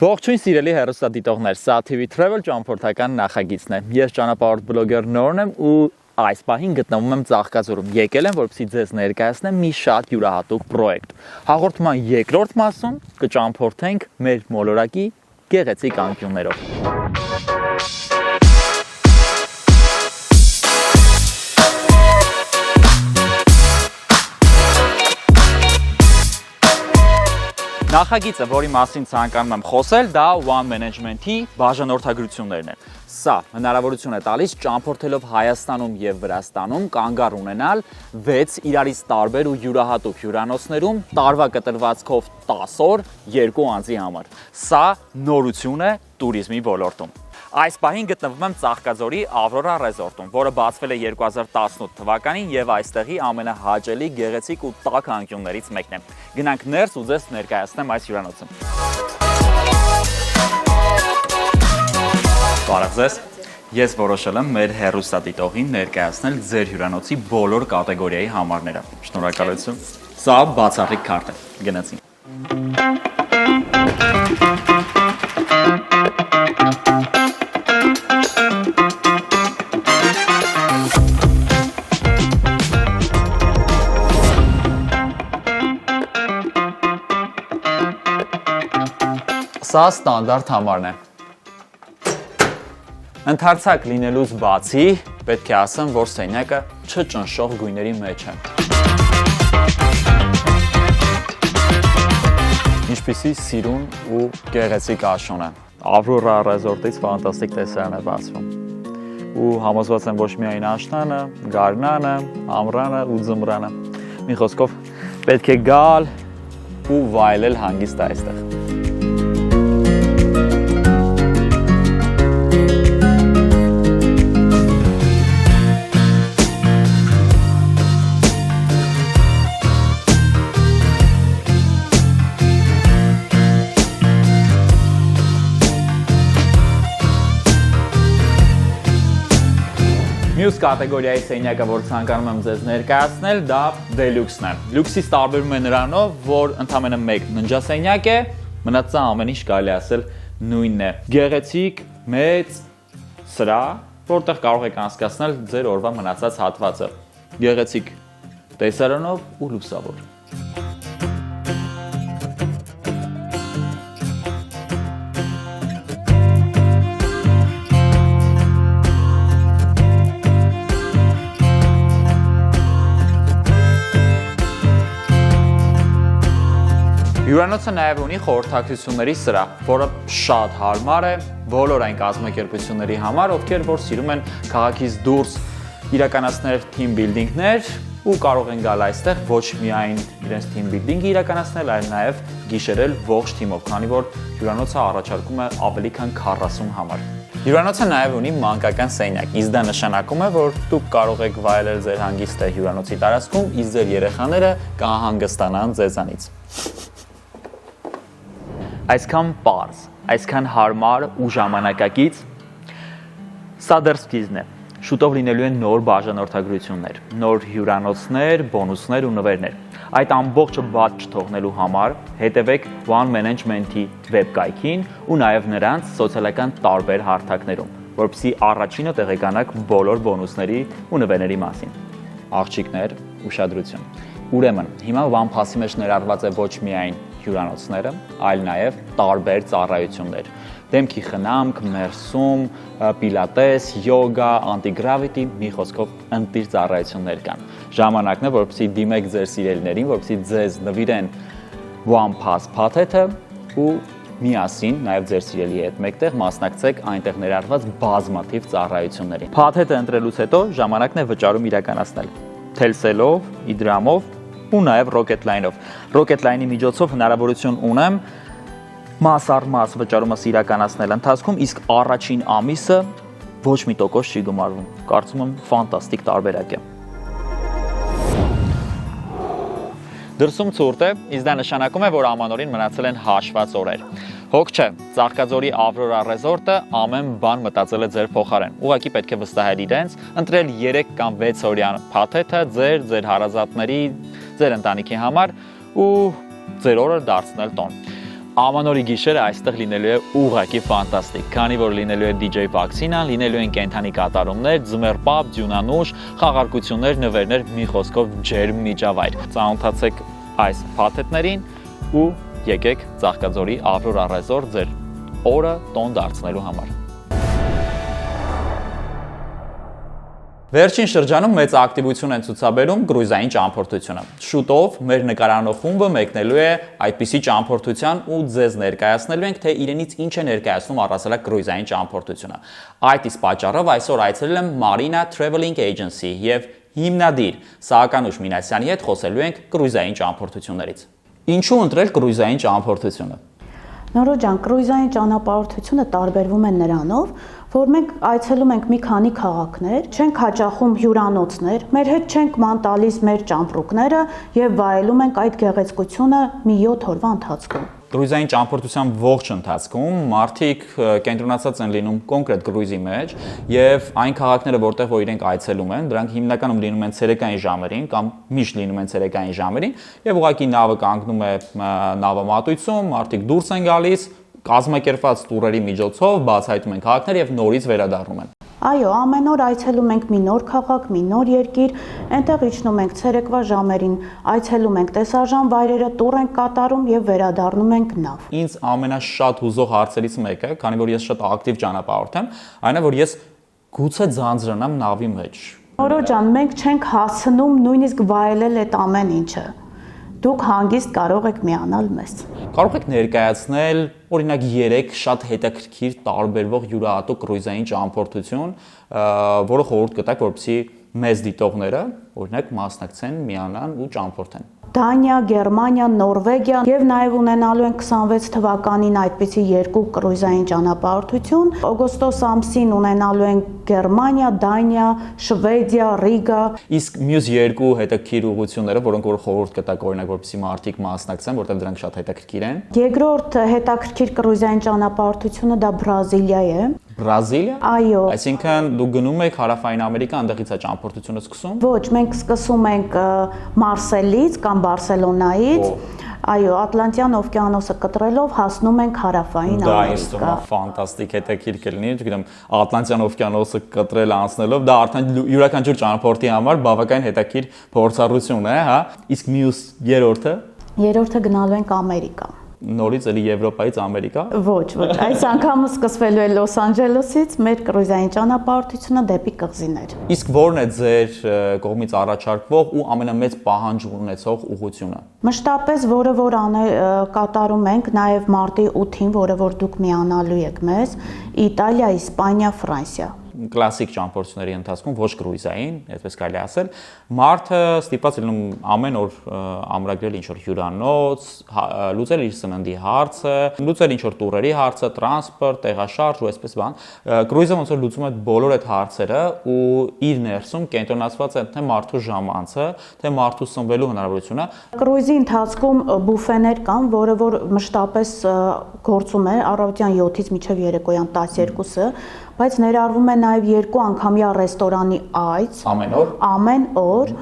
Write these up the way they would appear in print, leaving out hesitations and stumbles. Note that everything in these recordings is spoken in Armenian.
Ողջույն սիրելի հեռուստադիտողներ, սա TV Travel ճամփորդական նախագիծն է։ Ես ճանապարհորդ բլոգեր Նորն եմ ու այս պահին գտնվում եմ Ծաղկաձորում։ Եկել եմ, որպեսզի ձեզ ներկայացնեմ մի շատ յուրահատուկ պրոյեկտ։ Հաղորդման երկրորդ մասում կճամփորդենք մեր մոլորակի գեղեցիկ անկյուններով։ Նախագիծը, որի մասին ցանկանում եմ խոսել, դա One Management-ի բաժանորդագրություններն են։ Սա հնարավորություն է տալիս ճամփորդելով Հայաստանում եւ Վրաստանում կանգառ ունենալ 6 իրարից տարբեր ու յուրահատուկ հյուրանոցներում տարվա կտրվածքով 10 օր 2 անձի համար։ Սա նորություն է туриզմի ոլորտում։ Այս պահին գտնվում եմ Ծաղկաձորի Ավրորա ռեզորտում, որը բացվել է 2018 թվականին եւ այստեղի ամենահաճելի, գեղեցիկ ու տաք անկյուններից մեկն է։ Գնանք ներս ու ձեզ ներկայացնեմ այս հյուրանոցը։ Բարև ձեզ։ Ես որոշել եմ մեր հեռուստադիտողին ներկայացնել ձեր հյուրանոցի բոլոր կատեգորիայի համարները։ Շնորհակալություն։ Սա բացառիկ քարտ է։ Գնացինք։ Սա ստանդարտ համարն է։ Ընդարձակ լինելուց բացի, պետք է ասեմ, որ սենյակը չճնշող գույների մեջ է։ Ինչպիսի սիրուն ու գեղեցիկ աշուն է։ Ավրորա ռեզորտից ֆանտաստիկ տեսարան է բացվում։ Ու համոզված եմ ոչ միայն աշնանը, գարնանը, ամռանը ու ձմռանը։ Մի խոսքով պետք է գալ ու վայելել հանգիստ այստեղ։ Մյուս կատեգորիայի սենյակը, որ ցանկանում եմ ձեզ ներկայացնել, դա Deluxe-ն է։ Լյուքսից տարբերվում է նրանով, որ ընդամենը մեկ ննջասենյակ է, մնացած ամեն ինչ կարելի ասել նույնն է։ Գեղեցիկ, մեծ սրահ, որտեղ կարող եք անցկացնել ձեր օրվա մնացած հատվածը։ Գեղեցիկ տեսարանով ու լուսավոր։ Հյուրանոցը նաև ունի խորհրդակցությունների սրահ, որը շատ հարմար է բոլոր այն կազմակերպությունների համար, ովքեր որ սիրում են քաղաքից դուրս իրականացնել թիմ բիլդինգներ ու կարող են գալ այստեղ ոչ միայն իրենց թիմ բիլդինգը իրականացնել, այլ նաև գիշերել ողջ թիմով, քանի որ հյուրանոցը առաջարկում է ավելի քան 40 համար։ Հյուրանոցը նաև ունի մանկական սենյակ, իսկ դա նշանակում է, որ դուք կարող եք վայելել ձեր հանգիստը հյուրանոցի տարածքում, իսկ ձեր երեխաները կհանգստանան ձեզանից։ Այսքան պարզ, այսքան հարմար ու ժամանակակից, սա դեռ սկիզբն է։ Շուտով լինելու են նոր բաժանորդագրություններ, նոր հյուրանոցներ, բոնուսներ ու նվերներ։ Այդ ամբողջը բաց չթողնելու համար հետևեք One Management-ի վեբկայքին ու նաև նրանց սոցիալական տարբեր հարթակներում, որպեսզի առաջինը տեղեկանաք բոլոր բոնուսների ու նվերների մասին։ Աղջիկներ, ուշադրություն։ Ուրեմն, հիմա One Pass-ի մեջ ներառված է ոչ միայն հյուրանոցները, այլ նաև տարբեր ծառայություններ։ Դեմքի խնամք, մերսում, պիլատես, յոգա, անտիգրավիտի, մի խոսքով ընտիր ծառայություններ կան։ Ժամանակն է, որպեսզի դիմեք ձեր սիրելիներին, որպեսզի ձեզ նվիրեն One Pass փաթեթը ու միասին նաև ձեր սիրելի հետ մեկտեղ մասնակցեք այնտեղ ներառված բազմաթիվ ծառայությունների։ Փաթեթը ընտրելուց հետո ժամանակն է վճարում իրականացնել Telcel-ով, Idram-ով ու նաև Rocket Line-ով։ Rocket Line-ի միջոցով հնարավորություն ունեմ մաս առ մաս վճարումս իրականացնել ընթացքում, իսկ առաջին ամիսը ոչ մի տոկոս չի գումարվում։ Կարծում եմ ֆանտաստիկ տարբերակ է։ Դրսում ցուրտ է, իսկ դա նշանակում է, որ ամանորին մնացել են հաշված օրեր։ Հոգ չէ, Ծաղկաձորի Ավրորա ռեզորտը ամեն բան մտածել է ձեր փոխարեն։ Ուղղակի պետք է վստահել իրենց, ընտրել 3 կամ 6 օրյա փաթեթը ձեր հարազատների, ձեր ընտանիքի համար ու ձեր օրը դարձնել տոն։ Ամանորի գիշերը այստեղ լինելու է ուղղակի ֆանտաստիկ, քանի որ լինելու է DJ վակցինան, լինելու են կենդանի կատարումներ, ձմեռ պապ, ձյունանուշ, խաղարկություններ, նվերներ, մի խոսքով ջերմ միջավայր։ Ծանոթացեք այս փաթեթներին ու եկեք Ծաղկաձորի Ավրորա ռեզորտ ձեր օրը տոն դարձնելու համար։ Վերջին շրջանում մեծ ակտիվություն են ցուցաբերում կրուիզային ճամփորդությունը։ Շուտով մեր նկարանող խումբը մեկնելու է այդպիսի ճամփորդության ու ձեզ ներկայացնելու ենք, թե իրենից ինչ է ներկայացնում առասարակ կրուիզային ճամփորդությունը։ Այդ իսկ պատճառով այսօր այցելել եմ Marina Traveling Agency եւ հիմնադիր Սահականուշ Մինասյանի հետ խոսելու ենք կրուիզային ճամփորդություններից։ Ինչու ընտրել կրուիզային ճամփորդությունը։ Նորո ջան, կրուիզային ճանապարհորդությունը տարբերվում է նրանով, որ մենք այցելում ենք մի քանի քաղաքներ, չենք հաճախում հյուրանոցներ, մեր հետ չենք ման տալիս մեր ճամպրուկները եւ վայելում ենք այդ գեղեցկությունը մի 7 օրվա ընթացքում։ Կրուիզային ճամփորդության ողջ ընթացքում մարդիկ կենտրոնացած են լինում կոնկրետ կրուիզի մեջ եւ այն քաղաքները, որտեղ որ իրենք այցելում են, դրանք հիմնականում լինում են ցերեկային ժամերին կամ միշտ լինում են ցերեկային ժամերին եւ ուղղակի նավը կանգնում է նավամատույցում, մարդիկ դուրս են գալիս, կազմակերպված տուրերի միջոցով բացահայտում են քաղաքներ եւ նորից վերադառնում են։ Այո, ամեն օր այցելում ենք մի նոր քաղաք, մի նոր երկիր, այնտեղ իջնում ենք ցերեկվա ժամերին, այցելում ենք տեսարժան վայրերը, տուր ենք կատարում եւ վերադառնում ենք նավ։ Ինձ ամենաշատ հուզող հարցերից մեկը, քանի որ ես շատ ակտիվ ճանապարհորդ եմ, այն է, որ ես գուցե ձանձրանամ նավի մեջ։ Նորո ջան, մենք չենք հասցնում նույնիսկ վայելել այդ ամեն ինչը։ Դուք հանգիստ կարող եք միանալ մեզ։ Կարող եք ներկայացնել օրինակ 3 շատ հետաքրքիր տարբերվող յուրահատուկ կրուիզային ճամփորդություն, որը խորհուրդ կտակ, որպեսզի մեզ դիտողները օրինակ մասնակցեն, միանան ու ճամփորդեն։ Դանիա, Գերմանիա, Նորվեգիա եւ նաեւ ունենալու են 26 թվականին այդպիսի երկու կրուիզային ճանապարհորդություն։ Օգոստոս ամսին ունենալու են Գերմանիա, Դանիա, Շվեդիա, Ռիգա։ Իսկ մյուս երկու հետաքրքիր ուղղությունները, որոնք որ խորհուրդ կտակ օրինակ որպեսզի մարդիկ մասնակցեն, որտեղ դրանք շատ հետաքրքիր են։ Երկրորդ հետաքրքիր կրուիզային ճանապարհորդությունը դա Բրազիլիա է։ Բրազիլիա։ Այո։ Այսինքն դուք գնում եք Հարավային Ամերիկա, այնտեղից է ճամփորդությունը սկսում։ Ոչ, մենք սկսում ենք Մարսելից կամ Բարսելոնայից։ Այո, Ատլանտյան օվկիանոսը կտրելով հասնում ենք Հարավային Դա Ամերիկա։ ինձ թվում է ֆանտաստիկ հետաքրքիր կլինի, չգիտեմ, Ատլանտյան օվկիանոսը կտրել անցնելով, դա արդեն յուրաքանչյուր ճանապարհորդի համար բավական հետաքրքիր փորձառություն է, հա։ Իսկ մյուս երրորդը։ Երրորդը գնալու ենք Ամերիկա։ Նորից էլի Եվրոպայից Ամերիկա։ Ոչ, այս անգամը սկսվելու է Լոս Անջելեսից, մեր կրուիզային ճանապարհորդությունը դեպի կղզիներ։ Իսկ ո՞րն է ձեր կողմից առաջարկվող ու ամենամեծ պահանջ ունեցող ուղղությունը։ Մշտապես, որը որ կատարում ենք, նաև մարտի 8-ին, որը որ դուք միանալու եք մեզ, Իտալիա, Իսպանիա, Ֆրանսիա։ Կլասիկ ճամփորդությունների ընթացքում ոչ կրուիզային, այդպես կարելի ասել, մարդը ստիպված լինում ամեն օր ամրագրել ինչ-որ հյուրանոց, լուծել իր սննդի հարցը, լուծել ինչ-որ տուրերի հարցը, տրանսպորտ, տեղաշարժ ու այսպես բան։ Կրուիզը ոնց որ լուծում է բոլոր այդ հարցերը ու իր ներսում կենտրոնացված է թե մարդու ժամանցը, թե մարդու սնվելու հնարավորությունը։ Կրուիզի ընթացքում բուֆեներ կան, որը որ մշտապես գործում է առավոտյան 7-ից մինչև երեկոյան 12-ը, բայց ներառվում է նաև 2 անգամյա ռեստորանի այց ամեն օր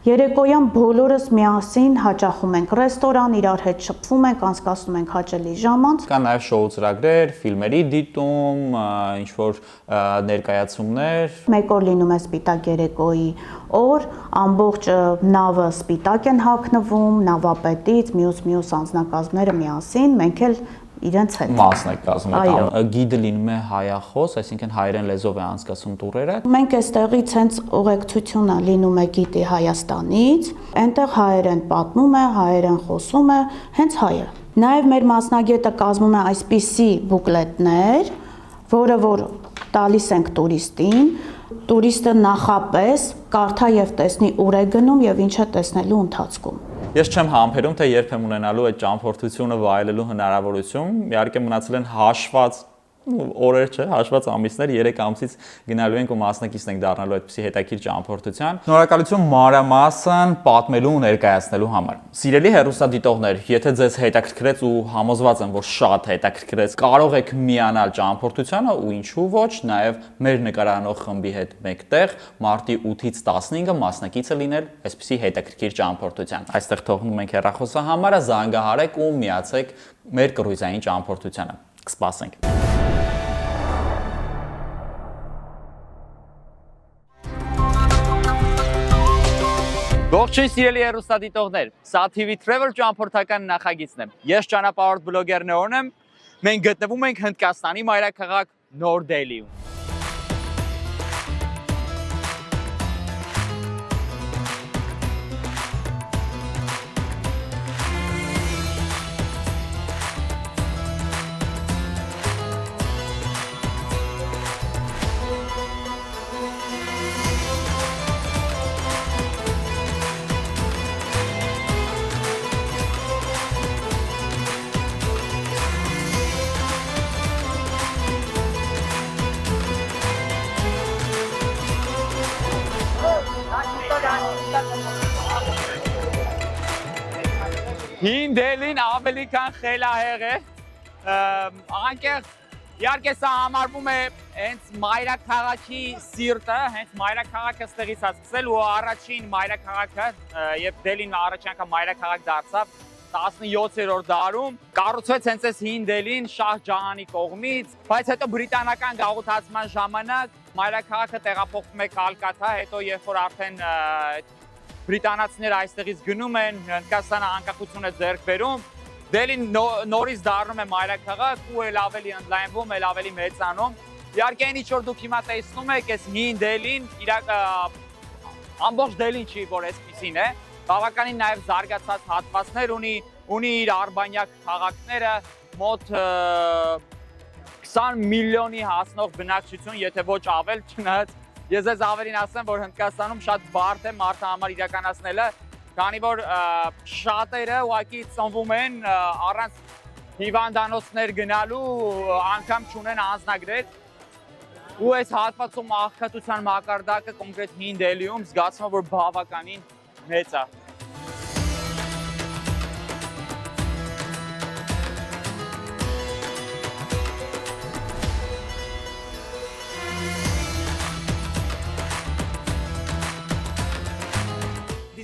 երեկոյան բոլորս միասին հաճախում ենք ռեստորան, իրար հետ շփվում ենք, անցկացնում ենք հաճելի ժամանց։ Կան նաև շոու ծրագրեր, ֆիլմերի դիտում, ինչ որ ներկայացումներ։ Մեկ օր լինում է սպիտակ երեկոյի օր, ամբողջ նավը սպիտակ են հագնվում, նավապետից, մյուս անձնակազմները միասին, մենք էլ իրենց հետ մասնակցում ենք։ Գիդը լինում է հայախոս, այսինքն հայերեն լեզվով է անցկացում տուրերը։ Մենք այստեղից հենց ուղեկցությունը լինում է գիդի Հայաստանից, այնտեղ հայերեն պատմում է, հայերեն խոսում է, հենց հայը։ Նաև մեր մասնագետը կազմում է այսպիսի բուկլետներ, որը որ տալիս ենք տուրիստին, տուրիստը նախապես կարդա եւ տեսնի ուր է գնում եւ ինչ է տեսնելու ընթացքում։ Ես չեմ համբերում, թե երբ եմ ունենալու այդ ճամփորդությունը վայելելու հնարավորություն, իհարկե մնացել են հաշված օրեր չէ, հաշված ամիսներ, 3 ամսից գնալու ենք ու մասնակից ենք դառնալու այդպիսի հետաքրքիր ճամփորդության։ Շնորհակալություն մանրամասն պատմելու ու ներկայացնելու համար։ Սիրելի հեռուստադիտողներ, եթե ձեզ հետաքրքրեց ու համոզված եմ, որ շատ հետաքրքրեց, կարող եք միանալ ճամփորդությանը ու ինչու ոչ, նաև մեր նկարանող խմբի հետ մեկտեղ մարտի 8-ից 15-ը մասնակիցը լինել այսպիսի հետաքրքիր ճամփորդության։ Այստեղ թողնում ենք հեռախոսահամարը, զանգահարեք ու միացեք մեր կրուիզային ճամփորդությանը։ Կսպասենք։ Ողջույն սիրելի հեռուստադիտողներ, սա TV Travel ճամփորդական նախագիծն է։ Ես ճանապարհորդ բլոգեր Նեոն եմ։ Մենք գտնվում ենք Հնդկաստանի մայրաքաղաք Նոր Դելիում։ Հին Դելին ավելի քան խելահեղ է, անկեղծ իհարկե սա համարվում է հենց մայրաքաղաքի սիրտը, հենց մայրաքաղաքը ստեղից սկսել ու առաջին մայրաքաղաքը եւ Դելին առաջին անգամ մայրաքաղաք դարձավ 17-րդ դարում, կառուցվեց հենց այս հին Դելին Շահ Ջահանի կողմից, բայց հետո բրիտանական գաղութացման ժամանակ մայրաքաղաքը տեղափոխվում է Կալկաթա, հետո երբ որ արդեն բրիտանացիները այստեղից գնում են, Հնդկաստանը անկախություն է ձեռք բերում, Դելին նորից դառնում է մայրաքաղաք ու էլ ավելի ընդլայնվում, էլ ավելի մեծանում։ Իհարկե ինչ որ դուք հիմա տեսնում եք, այս հին Դելին ամբողջ Դելին չի, որ այսպեսին է, բավականին նաև զարգացած հատվածներ ունի իր արբանյակ քաղաքները, մոտ 20 միլիոնի հասնող բնակչություն, եթե ոչ ավել, չնայած ես ձեզ ավելին ասեմ, որ Հնդկաստանում շատ բարդ է մարդը համար իրականացնելը, քանի որ շատերը ուղղակի ծնվում են առանց հիվանդանոցներ գնալու, անգամ չունեն անձնագրեր, ու այս հատվածում աղքատության մակարդակը կոնկրետ հին Դելիում զգացվում է, որ բավականին մեծ է։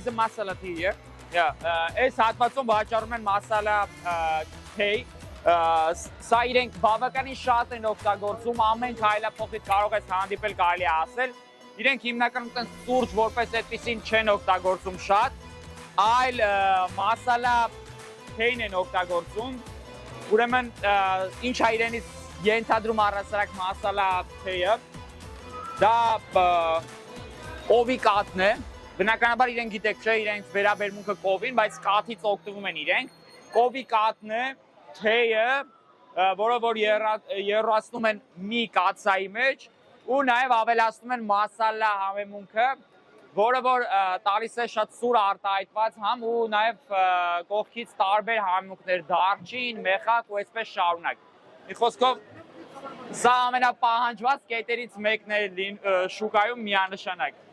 This is masala tea here. Այս հատվածում վաճառում են մասալա թեյ, սա իրենք բավականին շատ են օգտագործում, ամեն քայլափոխից կարող ես հանդիպել, կարելի է ասել, իրենք հիմնականում տենց սուրճ որպես այդպեսին չեն օգտագործում շատ, այլ մասալա թեյն են օգտագործում, ուրեմն ինչ է իրենից ենթադրում առասարակ մասալա թեյը, դա կովի կաթն է, բնականաբար իրենք գիտեք չէ, իրենց վերաբերմունքը կովին, բայց կաթից օգտվում են իրենք, կովի կաթն է, թեյը, որը որ եռացնում են մի կաթսայի մեջ ու նաև ավելացնում են մասալա համեմունքը, որը որ տալիս է շատ սուր արտահայտված համ ու նաև կողքից տարբեր համեմունքներ, դարչին, մեխակ ու այսպես շարունակ։ Մի խոսքով սա ամենապահանջված կետերից մեկն է շուկայում միանշանակ։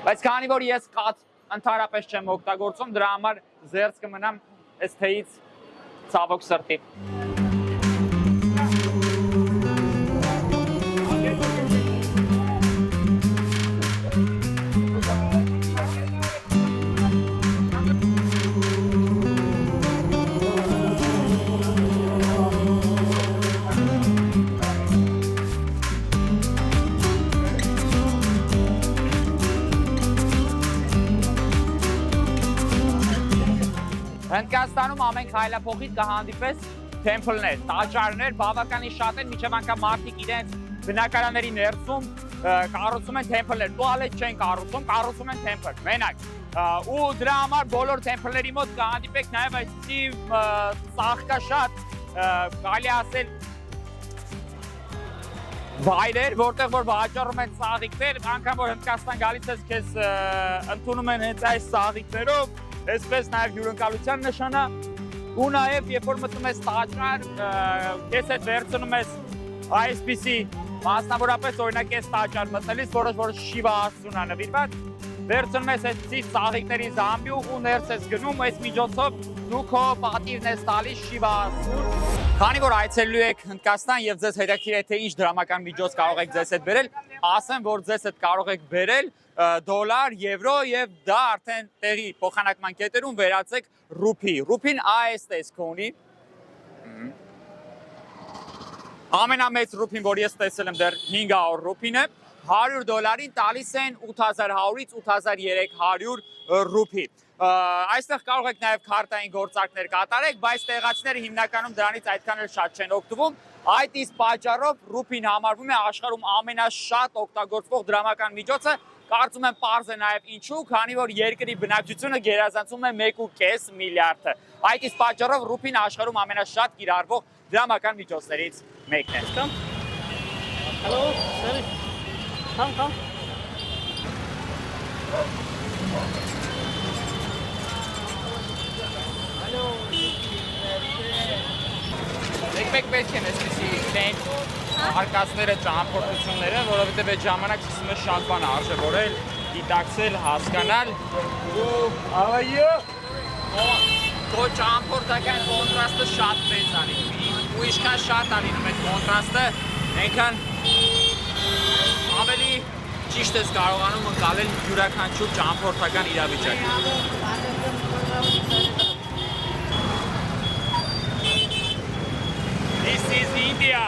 Բայց քանի որ ես կաթ ընդհանրապես չեմ օգտագործում, դրա համար զերծ կմնամ այս թեյից ցավոք սրտի։ Հնդկաստանում ամեն քայլափոխից կհանդիպես թեմփլներ, տաճարներ, բավականին շատ են, մինչև անգամ մարդիկ իրենց բնակարանների ներսում կառուցում են թեմփլներ, տուալետ չեն կառուցում են թեմփլ, մենակ։ Ու դրա համար բոլոր թեմփլների մոտ կհանդիպեք նաև այսպիսի ծաղկաշատ, կարելի ասել վայրեր, որտեղ որ վաճառում են ծաղիկներ, անգամ որ Հնդկաստան գալիս ես քեզ ընդունում են հենց այս ծաղիկներով, այսպես նաև հյուրընկալության նշան է ու նաև երբ որ մտնում ես տաճար, քեզ հետ վերցնում ես այսպիսի մասնավորապես օրինակ ես տաճար մտնելիս որոշ շիվա աստծուն է նվիրված, վերցնում ես այսպիսի ծաղիկների զամբյուղ ու ներս ես գնում, այս միջոցով դու քո պատիվն ես տալիս շիվա աստծուն։ Քանի որ այցելելու եք Հնդկաստան եւ ձեզ հետաքրքիր է թե ինչ դրամական միջոց կարող եք ձեզ հետ բերել, ասեմ որ ձեզ հետ կարող եք բերել դոլար, եվրո եւ դա արդեն տեղի փոխանակման կետերում վերածեք ռուփի։ Ռուփին այս տեսք ունի։ Ամենամեծ ռուփին, որ ես տեսել եմ դեռ 500 ռուփին է, $100 տալիս են 8100-ից 8300 ռուփի։ Այստեղ կարող եք նաև քարտային գործարքներ կատարեք, բայց տեղացիները հիմնականում դրանից այդքան էլ շատ չեն օգտվում։ Այդ իսկ պատճառով ռուփին համարվում է աշխարհում ամենաշատ օգտագործվող դրամական միջոցը։ Կարծում եմ պարզ է նաև ինչու, քանի որ երկրի բնակչությունը գերազանցում է 1.5 միլիարդ։ Այդ իսկ պատճառով ռուփին աշխարհում ամենաշատ կիրառվող դրամական միջոցներից մեկն է։ Hello, sir. Come. Եկեք պետք են այսպիսի տենք արկածները, ճամփորդությունները, որովհետև այդ ժամանակ սկսում է շատ բան արժևորել, դիտակցել, հասկանալ ու ավայո քո ճամփորդական կոնտրաստը շատ մեծ է լինում։ Ու ինչքան շատ է լինում այդ կոնտրաստը, այնքան ավելի ճիշտ ես կարողանում ընկալել յուրաքանչյուր ճամփորդական իրավիճակ։ This is India.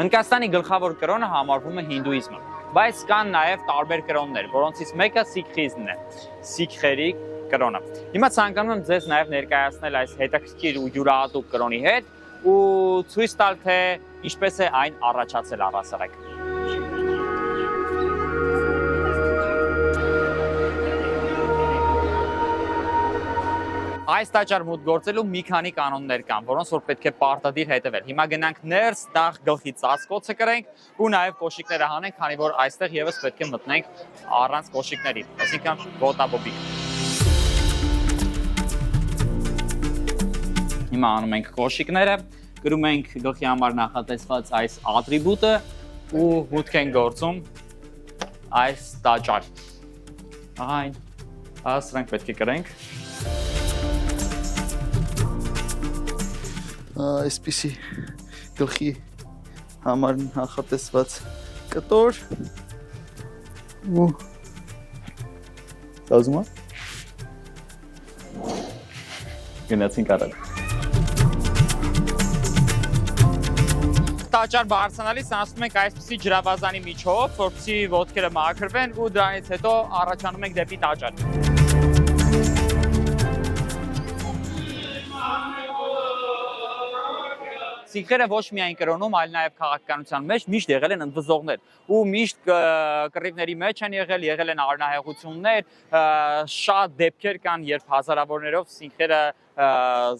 Հնդկաստանի գլխավոր կրոնը համարվում է հինդուիզմը, բայց կան նաև տարբեր կրոններ, որոնցից մեկը սիկխիզմն է, սիկխերի կրոնը։ Հիմա ցանկանում եմ ձեզ նաև ներկայացնել այս հետաքրքիր ու յուրահատուկ կրոնի հետ ու ցույց տալ, թե ինչպես է այն առաջացել առասարակ։ Այս տաճար մուտք գործելու մի քանի կանոններ կան, որոնց որ պետք է պարտադիր հետևել։ Հիմա գնանք ներս, տախ գլխի ծածկոցը կրենք ու նաև կոշիկները հանենք, քանի որ այստեղ եւս պետք է մտնենք առանց կոշիկների, այսինքն ոտաբոբիկ։ Հիմա անում ենք կոշիկները, գրում ենք գլխի համար նախատեսված այս ատրիբուտը ու մուտք ենք գործում այս տաճար։ Այն, սրանք պետք է կրենք։ Այսպիսի գլխի համար նախատեսված կտոր ու սազում է գնացինք առաջ։ Տաճար բարձրանալիս անցնում ենք այսպիսի ջրավազանի միջով, որպեսզի ոտքերը մաքրվեն ու դրանից հետո առաջանում ենք դեպի տաճար։ Սիկխերը ոչ միայն կրոնում, այլ նաև քաղաքականության մեջ միշտ եղել են ընդվզողներ ու միշտ կռիվների մեջ են եղել են առնահեղություններ, շատ դեպքեր կան, երբ հազարավորներով սիկխերը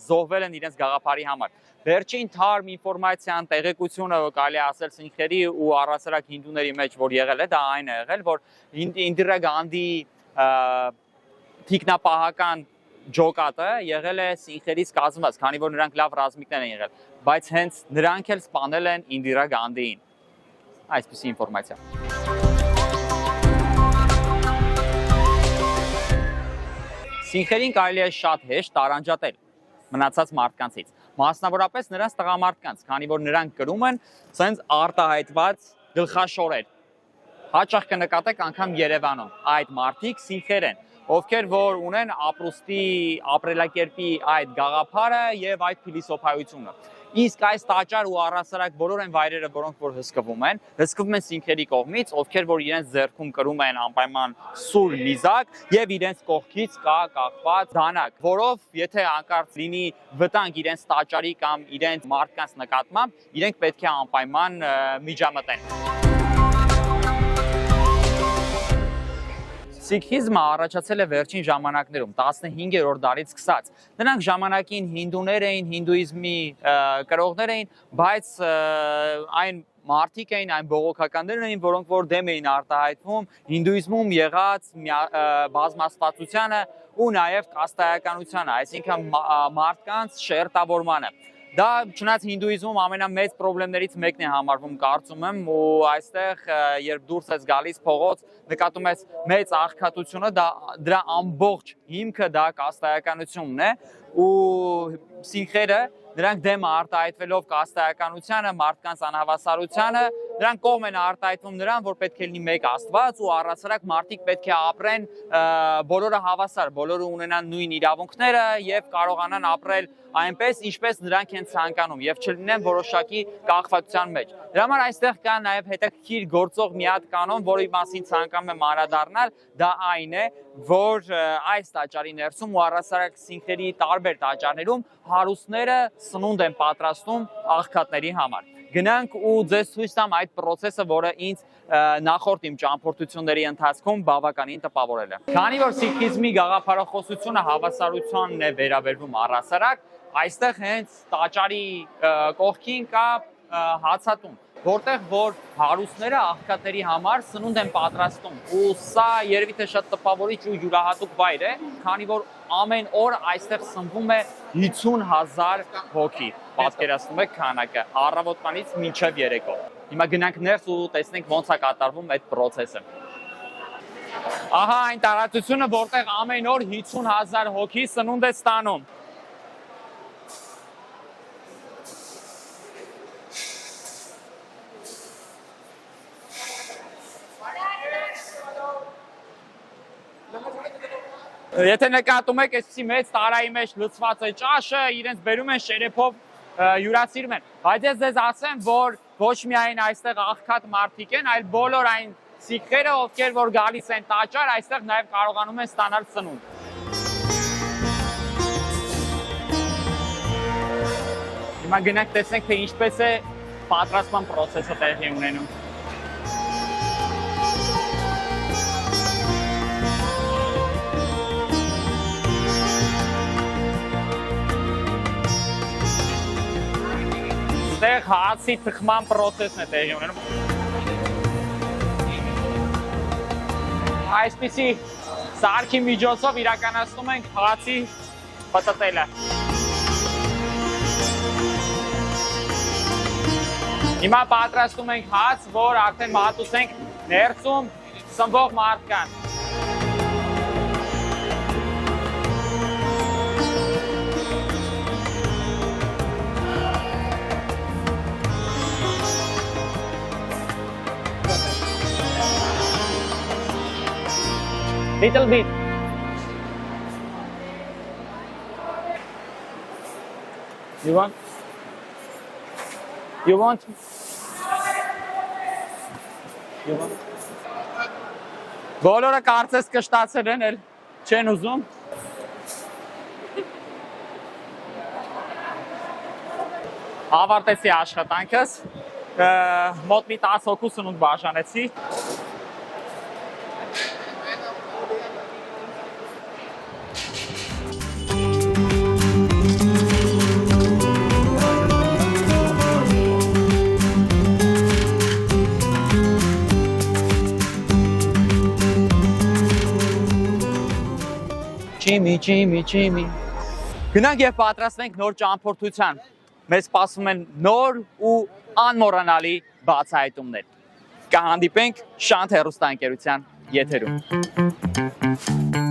զոհվել են իրենց գաղափարի համար։ Վերջին թարմ ինֆորմացիան, տեղեկությունը կարելի է ասել սիկխերի ու առասարակ հինդուների մեջ, որ եղել է, դա այն է եղել, որ Ինդիրա Գանդի թիկնապահական ջոկատը եղել է սինխերից կազմված, քանի որ նրանք լավ ռազմիկներ են եղել, բայց հենց նրանք էլ սպանել են Ինդիրա Գանդիին։ Այսպիսի ինֆորմացիա։ Սինխերին կարելի է շատ հեշտ տարանջատել մնացած մարդկանցից, մասնավորապես նրանց տղամարդկանց, քանի որ նրանք կրում են ցենց արտահայտված գլխաշորեր։ Հաճախ կնկատեք անգամ Երևանում այդ մարդիկ սինխեր են, ովքեր որ ունեն ապրուստի ապրելակերպի այդ գաղափարը եւ այդ փիլիսոփայությունը։ Իսկ այս տաճար ու առասարակ բոլոր այն վայրերը, որոնք որ հսկվում են սինխերի կողմից, ովքեր որ իրենց ձեռքում կրում են անպայման սուր նիզակ եւ իրենց կողքից կա կախված դանակ, որով եթե անկարծ լինի վտանգ իրենց տաճարի կամ իրենց մարդկանց նկատմամբ, իրենք պետք է անպայման միջամտեն։ Սիկհիզմը առաջացել է վերջին ժամանակներում 15-րդ դարից սկսած։ Նրանք ժամանակին հինդուներ էին, հինդուիզմի կրողներ էին, բայց այն մարդիկ էին, այն բողոքականներ էին, որոնք որ դեմ էին արտահայտվում հինդուիզմում եղած բազմաստվածությանը ու նաև կաստայականությանը, այսինքն մարդկանց շերտավորմանը։ Դա չնայած հինդուիզմում ամենամեծ խնդիրներից մեկն է համարվում, կարծում եմ, ու այստեղ երբ դուրս ես գալիս փողոց, նկատում ես մեծ աղքատությունը, դրա ամբողջ հիմքը դա կաստայականությունն է, ու սինխերը նրանք դեմ արտահայտվելով կաստայականությանը, մարդկանց անհավասարությանը, նրանք կողմ են արտահայտվում նրան, որ պետք է լինի մեկ Աստված ու առասարակ մարդիկ պետք է ապրեն բոլորը հավասար, բոլորը ունենան նույն իրավունքները եւ կարողանան ապրել այնպես, ինչպես նրանք են ցանկանում եւ չլինեն որոշակի կախվածության մեջ։ Դրա համար այստեղ կա նաեւ հետաքրքիր գործող մի հատ կանոն, որի մասին ցանկանում եմ անդրադառնալ, դա այն է, որ այս տաճարի ներսում ու առասարակ սինխերի տարբեր տաճարներում հարուստները սնունդ են պատրաստում աղքատների համար։ Գնանք ու ձեզ ցույց տամ այդ process-ը, որը ինձ նախորդ իմ ճամփորդությունների ընթացքում բավականին տպավորել է։ Քանի որ սիկհիզմի գաղափարախոսությունը հավասարությանն է վերաբերվում առասարակ, այստեղ հենց տաճարի կողքին կա հացատուն, որտեղ որ հարուստները աղքատների համար սնունդ են պատրաստում, ու սա երևի թե շատ տպավորիչ ու յուրահատուկ վայր է, քանի որ ամեն օր այստեղ սնվում է 50,000 հոգի, պատկերացնում եք քանակը, առավոտվանից մինչև երեկո։ Հիմա գնանք ներս ու տեսնենք ոնց է կատարվում այդ process-ը։ Ահա այն տարածությունը, որտեղ ամեն օր 50,000 հոգի սնունդ է ստանում։ Եթե նկատում եք, այսպիսի մեծ տարայի մեջ լցված է ճաշը, իրենց բերում են շերեփով յուրացիրում են։ Բայց ես ձեզ ասեմ, որ ոչ միայն այստեղ աղքատ մարդիկ են, այլ բոլոր այն սիկհերը, ովքեր որ գալիս են տաճար, այստեղ նաև կարողանում են ստանալ սնունդ։ Հիմա գնանք տեսնենք, թե ինչպես է պատրաստման process-ը տեղի ունենում։ Այստեղ հացի թխման process-ն է տեղի ունենում։ Այսպիսի սարքի միջոցով իրականացնում ենք հացի պտտելը։ Հիմա պատրաստում ենք հաց, որ արդեն մատուցենք ներսում սնվող մարդկանց։ Little bit. You want? You want? You want? Բոլորը կարծես կշտացել են, էլ չեն ուզում։ Ավարտեցի աշխատանքս, մոտ մի 10 հոգու սնունդ բաժանեցի։ Ջիմի։ Գնանք եւ պատրաստվենք նոր ճամփորդության։ Մեզ սպասում են նոր ու անմոռանալի բացահայտումներ։ Կհանդիպենք Շանթ հեռուստաընկերության եթերում։